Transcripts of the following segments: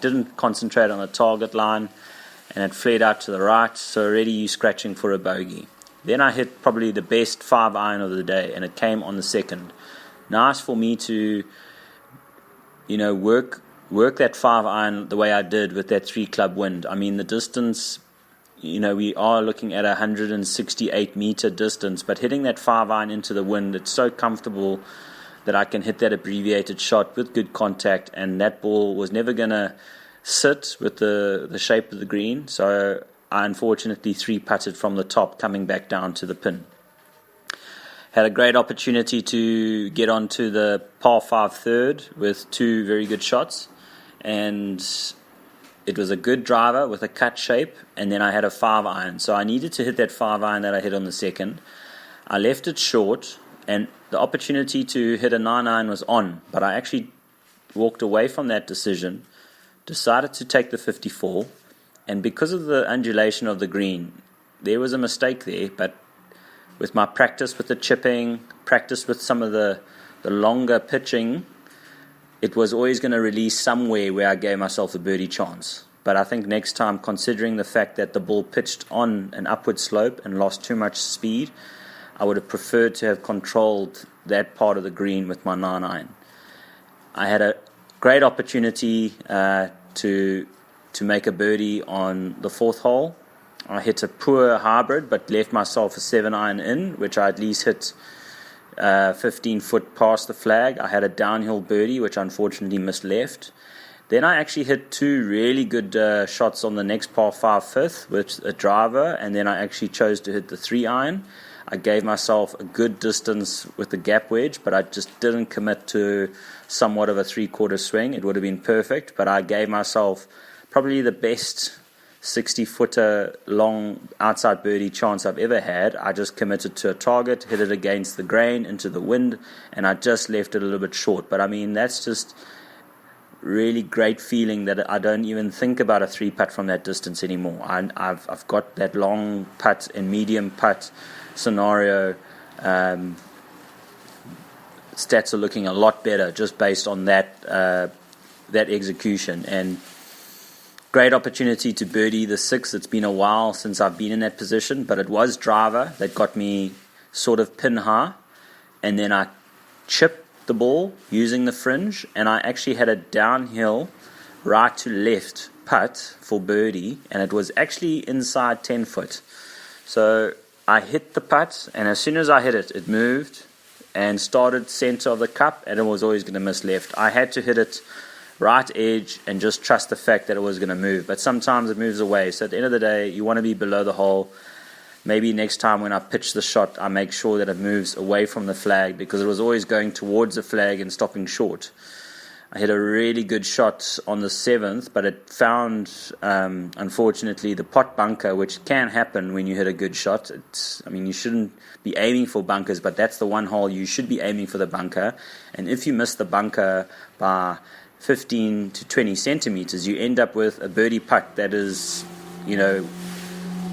didn't concentrate on the target line, and it flared out to the right, so already you're scratching for a bogey. Then I hit probably the best 5-iron of the day, and it came on the second. Nice for me to, work that 5-iron the way I did with that 3-club wind. I mean, the distance, we are looking at 168-meter distance, but hitting that 5-iron into the wind, it's so comfortable that I can hit that abbreviated shot with good contact, and that ball was never going to sit with the shape of the green, so I unfortunately 3-putted from the top, coming back down to the pin. Had a great opportunity to get onto the par 5 third with 2 very good shots, and it was a good driver with a cut shape, and then I had a 5-iron, so I needed to hit that 5-iron that I hit on the second. I left it short, and the opportunity to hit a 9-iron was on, but I actually walked away from that decision, decided to take the 54, and because of the undulation of the green, there was a mistake there, but with my practice with the chipping, practice with some of the longer pitching, it was always going to release somewhere where I gave myself a birdie chance. But I think next time, considering the fact that the ball pitched on an upward slope and lost too much speed, I would have preferred to have controlled that part of the green with my 9-iron. I had a great opportunity to make a birdie on the 4th hole. I hit a poor hybrid, but left myself a 7-iron in, which I at least hit 15 foot past the flag. I had a downhill birdie, which unfortunately missed left. Then I actually hit 2 really good shots on the next par 5 fifth with a driver, and then I actually chose to hit the 3-iron. I gave myself a good distance with the gap wedge, but I just didn't commit to somewhat of a 3/4 swing. It would have been perfect, but I gave myself probably the best 60-footer long outside birdie chance I've ever had. I just committed to a target, hit it against the grain, into the wind, and I just left it a little bit short. But I mean, that's just really great feeling that I don't even think about a 3-putt from that distance anymore. I've got that long putt and medium putt scenario. Stats are looking a lot better just based on that execution, and great opportunity to birdie the 6th. It's been a while since I've been in that position, but it was driver that got me sort of pin high, and then I chipped the ball using the fringe, and I actually had a downhill right to left putt for birdie, and it was actually inside 10 foot. So I hit the putt, and as soon as I hit it, it moved and started center of the cup, and it was always going to miss left. I had to hit it right edge and just trust the fact that it was going to move, but sometimes it moves away. So at the end of the day, you want to be below the hole. Maybe next time when I pitch the shot, I make sure that it moves away from the flag, because it was always going towards the flag and stopping short. I hit a really good shot on the 7th, but it found, unfortunately, the pot bunker, which can happen when you hit a good shot. You shouldn't be aiming for bunkers, but that's the one hole you should be aiming for the bunker. And if you miss the bunker by 15 to 20 centimeters, you end up with a birdie putt that is,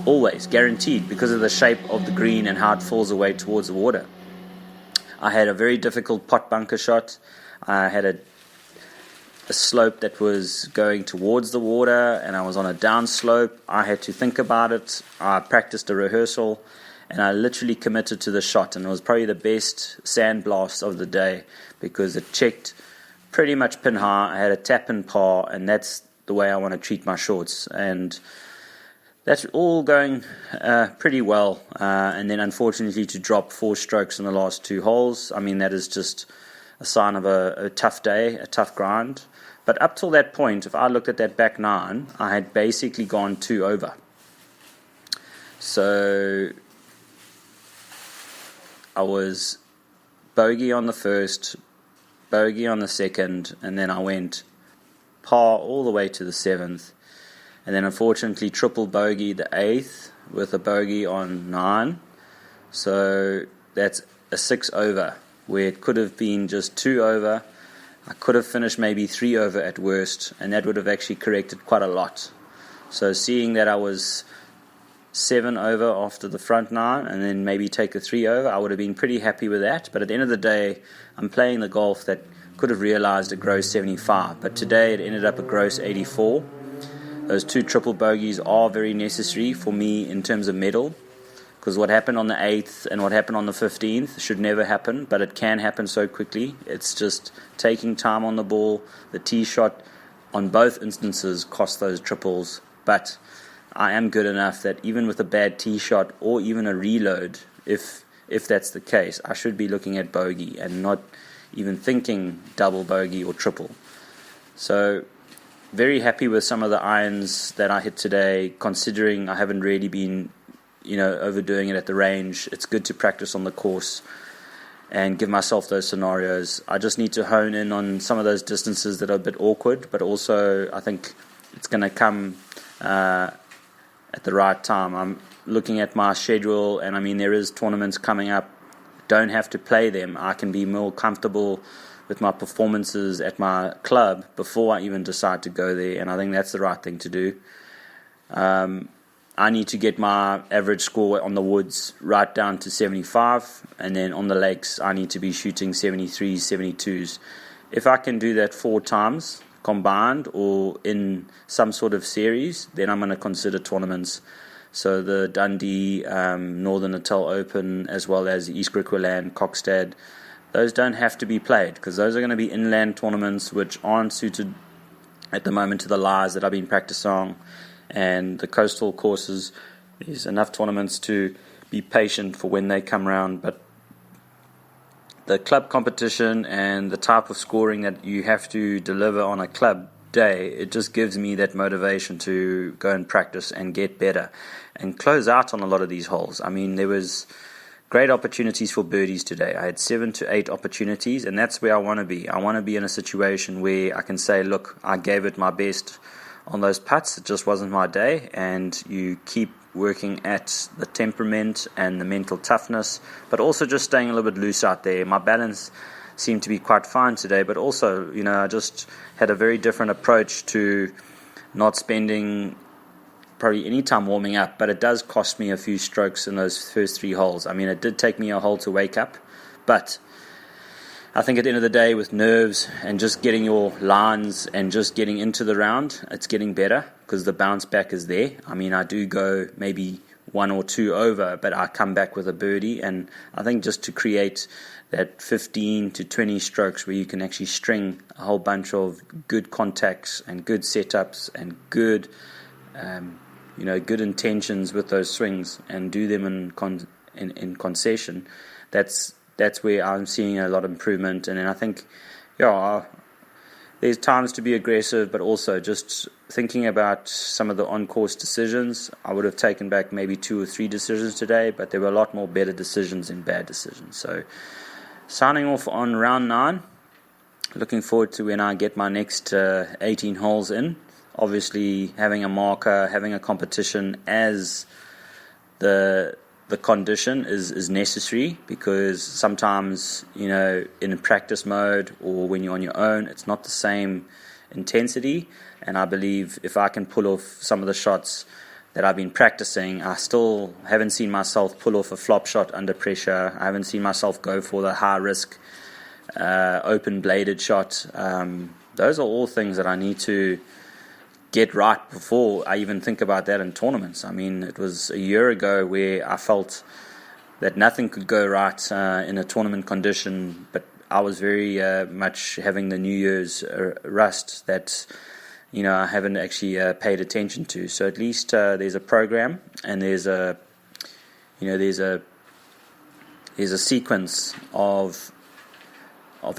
always guaranteed because of the shape of the green and how it falls away towards the water. I had a very difficult pot bunker shot. I had a slope that was going towards the water, and I was on a down slope. I had to think about it. I practiced a rehearsal, and I literally committed to the shot, and it was probably the best sandblast of the day because it checked pretty much pin high. I had a tap in par, and that's the way I want to treat my shorts, and that's all going pretty well. And then unfortunately to drop 4 strokes in the last 2 holes, that is just a sign of a tough day, a tough grind. But up till that point, if I looked at that back 9, I had basically gone 2 over. So I was bogey on the 1st, bogey on the 2nd, and then I went par all the way to the 7th. And then unfortunately triple bogey the 8th with a bogey on 9. So that's a 6 over, where it could have been just 2 over. I could have finished maybe 3 over at worst, and that would have actually corrected quite a lot. So seeing that I was 7 over after the front 9 and then maybe take a 3 over, I would have been pretty happy with that. But at the end of the day, I'm playing the golf that could have realized a gross 75, but today it ended up a gross 84. Those 2 triple bogeys are very necessary for me in terms of medal, because what happened on the 8th and what happened on the 15th should never happen, but it can happen so quickly. It's just taking time on the ball. The tee shot on both instances cost those triples, but I am good enough that even with a bad tee shot or even a reload, if that's the case, I should be looking at bogey and not even thinking double bogey or triple. So very happy with some of the irons that I hit today, considering I haven't really been overdoing it at the range. It's good to practice on the course and give myself those scenarios. I just need to hone in on some of those distances that are a bit awkward, but also I think it's going to come at the right time. I'm looking at my schedule, and I mean, there is tournaments coming up. Don't have to play them. I can be more comfortable with my performances at my club before I even decide to go there, and I think that's the right thing to do. I need to get my average score on the woods right down to 75, and then on the lakes I need to be shooting 73s, 72s. If I can do that 4 times combined or in some sort of series, then I'm going to consider tournaments. So the Dundee, Northern Natal Open, as well as the East Griqualand, Kokstad, those don't have to be played, because those are going to be inland tournaments which aren't suited at the moment to the lies that I've been practicing. And the coastal courses, there's enough tournaments to be patient for when they come around. But the club competition and the type of scoring that you have to deliver on a club day, it just gives me that motivation to go and practice and get better and close out on a lot of these holes. I mean, there was great opportunities for birdies today. I had 7 to 8 opportunities, and that's where I want to be. I want to be in a situation where I can say, look, I gave it my best on those putts. It just wasn't my day, and you keep working at the temperament and the mental toughness, but also just staying a little bit loose out there. My balance seemed to be quite fine today, but also, I just had a very different approach to not spending probably any time warming up, but it does cost me a few strokes in those first 3 holes. I mean, it did take me a hole to wake up, but I think at the end of the day, with nerves and just getting your lines and just getting into the round, it's getting better because the bounce back is there. I mean, I do go maybe 1 or 2 over, but I come back with a birdie. And I think just to create that 15 to 20 strokes where you can actually string a whole bunch of good contacts and good setups and good, good intentions with those swings and do them in concession, that's where I'm seeing a lot of improvement. And then I think, there's times to be aggressive, but also just thinking about some of the on-course decisions. I would have taken back maybe 2 or 3 decisions today, but there were a lot more better decisions than bad decisions. So signing off on round 9. Looking forward to when I get my next 18 holes in. Obviously, having a marker, having a competition as the condition is necessary, because sometimes, in a practice mode or when you're on your own, it's not the same intensity. And I believe if I can pull off some of the shots that I've been practicing, I still haven't seen myself pull off a flop shot under pressure. I haven't seen myself go for the high risk open bladed shot. Those are all things that I need to get right before I even think about that in tournaments. I mean, it was a year ago where I felt that nothing could go right in a tournament condition, but I was very much having the New Year's rust that I haven't actually paid attention to. So at least there's a program, and there's a sequence of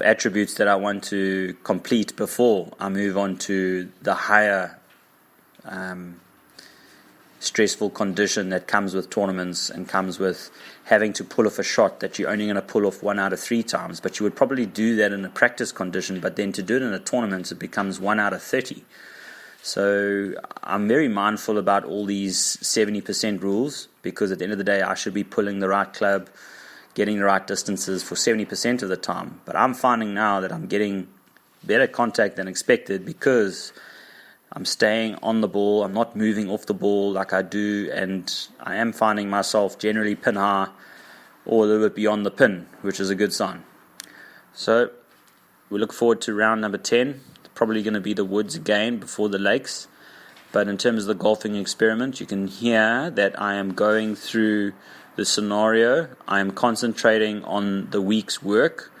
attributes that I want to complete before I move on to the higher stressful condition that comes with tournaments and comes with having to pull off a shot that you're only going to pull off 1 out of 3 times, but you would probably do that in a practice condition, but then to do it in a tournament, it becomes 1 out of 30. So I'm very mindful about all these 70% rules, because at the end of the day, I should be pulling the right club, getting the right distances for 70% of the time. But I'm finding now that I'm getting better contact than expected, because I'm staying on the ball, I'm not moving off the ball like I do, and I am finding myself generally pin high or a little bit beyond the pin, which is a good sign. So we look forward to round number 10. It's probably going to be the woods again before the lakes. But in terms of the golfing experiment, you can hear that I am going through the scenario. I am concentrating on the week's work,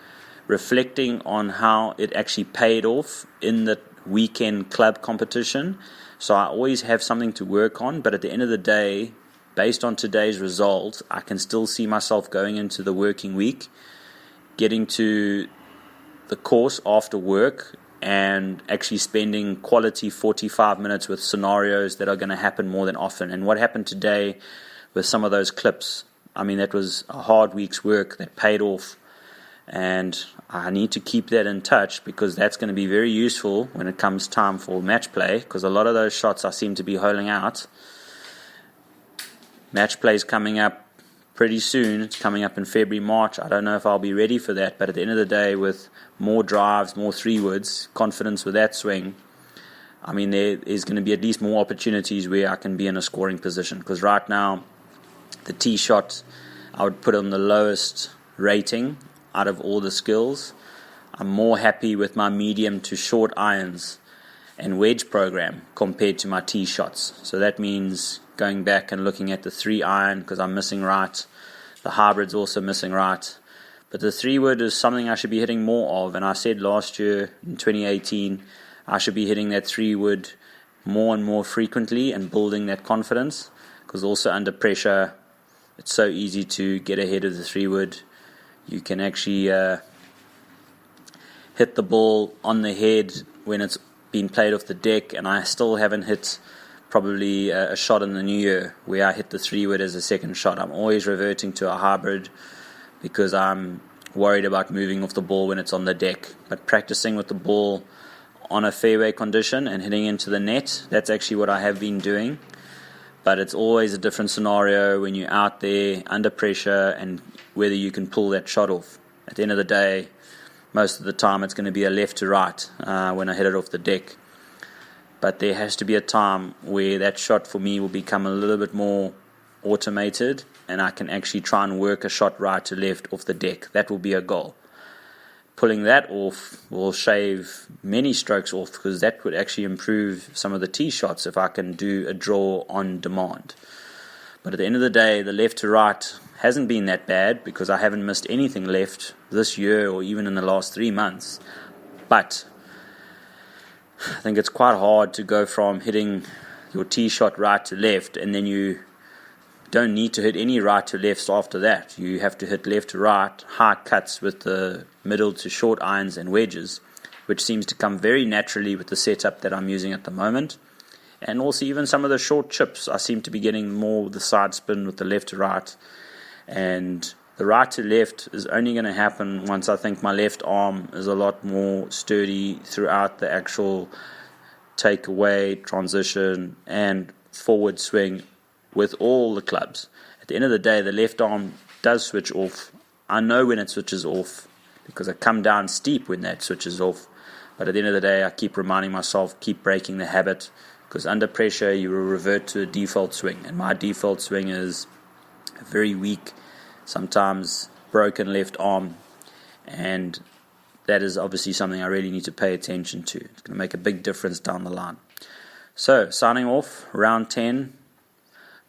reflecting on how it actually paid off in the weekend club competition. So I always have something to work on, but at the end of the day, based on today's results, I can still see myself going into the working week, getting to the course after work, and actually spending quality 45 minutes with scenarios that are going to happen more than often. And what happened today with some of those clips, I mean, that was a hard week's work that paid off. And I need to keep that in touch, because that's going to be very useful when it comes time for match play, because a lot of those shots I seem to be holing out. Match play is coming up pretty soon. It's coming up in February, March. I don't know if I'll be ready for that, but at the end of the day, with more drives, more 3-woods, confidence with that swing, I mean, there is going to be at least more opportunities where I can be in a scoring position, because right now, the tee shot, I would put on the lowest rating out of all the skills. I'm more happy with my medium to short irons and wedge program compared to my tee shots. So that means going back and looking at the 3-iron, because I'm missing right. The hybrid's also missing right. But the 3-wood is something I should be hitting more of. And I said last year, in 2018, I should be hitting that 3-wood more and more frequently and building that confidence. Because also under pressure, it's so easy to get ahead of the 3-wood. You can actually hit the ball on the head when it's been played off the deck, and I still haven't hit probably a shot in the new year where I hit the 3-wood as a second shot. I'm always reverting to a hybrid because I'm worried about moving off the ball when it's on the deck. But practicing with the ball on a fairway condition and hitting into the net, that's actually what I have been doing. But it's always a different scenario when you're out there under pressure and whether you can pull that shot off. At the end of the day, most of the time it's going to be a left to right when I hit it off the deck. But there has to be a time where that shot for me will become a little bit more automated and I can actually try and work a shot right to left off the deck. That will be a goal. Pulling that off will shave many strokes off, because that would actually improve some of the tee shots if I can do a draw on demand. But at the end of the day, the left to right hasn't been that bad, because I haven't missed anything left this year or even in the last 3 months. But I think it's quite hard to go from hitting your tee shot right to left and then you don't need to hit any right to lefts after that. You have to hit left to right, high cuts with the middle to short irons and wedges, which seems to come very naturally with the setup that I'm using at the moment. And also even some of the short chips, I seem to be getting more with the side spin with the left to right. And the right to left is only going to happen once I think my left arm is a lot more sturdy throughout the actual takeaway, transition, and forward swing with all the clubs. At the end of the day, the left arm does switch off. I know when it switches off because I come down steep when that switches off. But at the end of the day, I keep reminding myself, keep breaking the habit, because under pressure you will revert to a default swing. And my default swing is a very weak, sometimes broken left arm. And that is obviously something I really need to pay attention to. It's going to make a big difference down the line. So, signing off, round 10.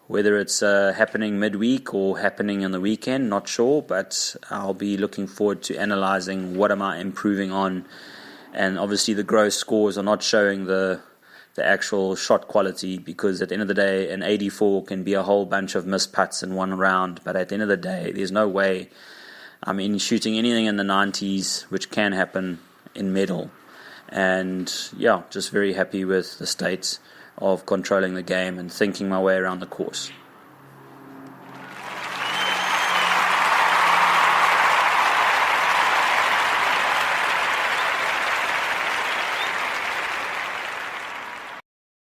Whether it's happening midweek or happening on the weekend, not sure, but I'll be looking forward to analyzing what am I improving on. And obviously the gross scores are not showing the actual shot quality, because at the end of the day, an 84 can be a whole bunch of missed putts in one round. But at the end of the day, there's no way I'm shooting anything in the 90s, which can happen in medal. And yeah, just very happy with the state of controlling the game and thinking my way around the course.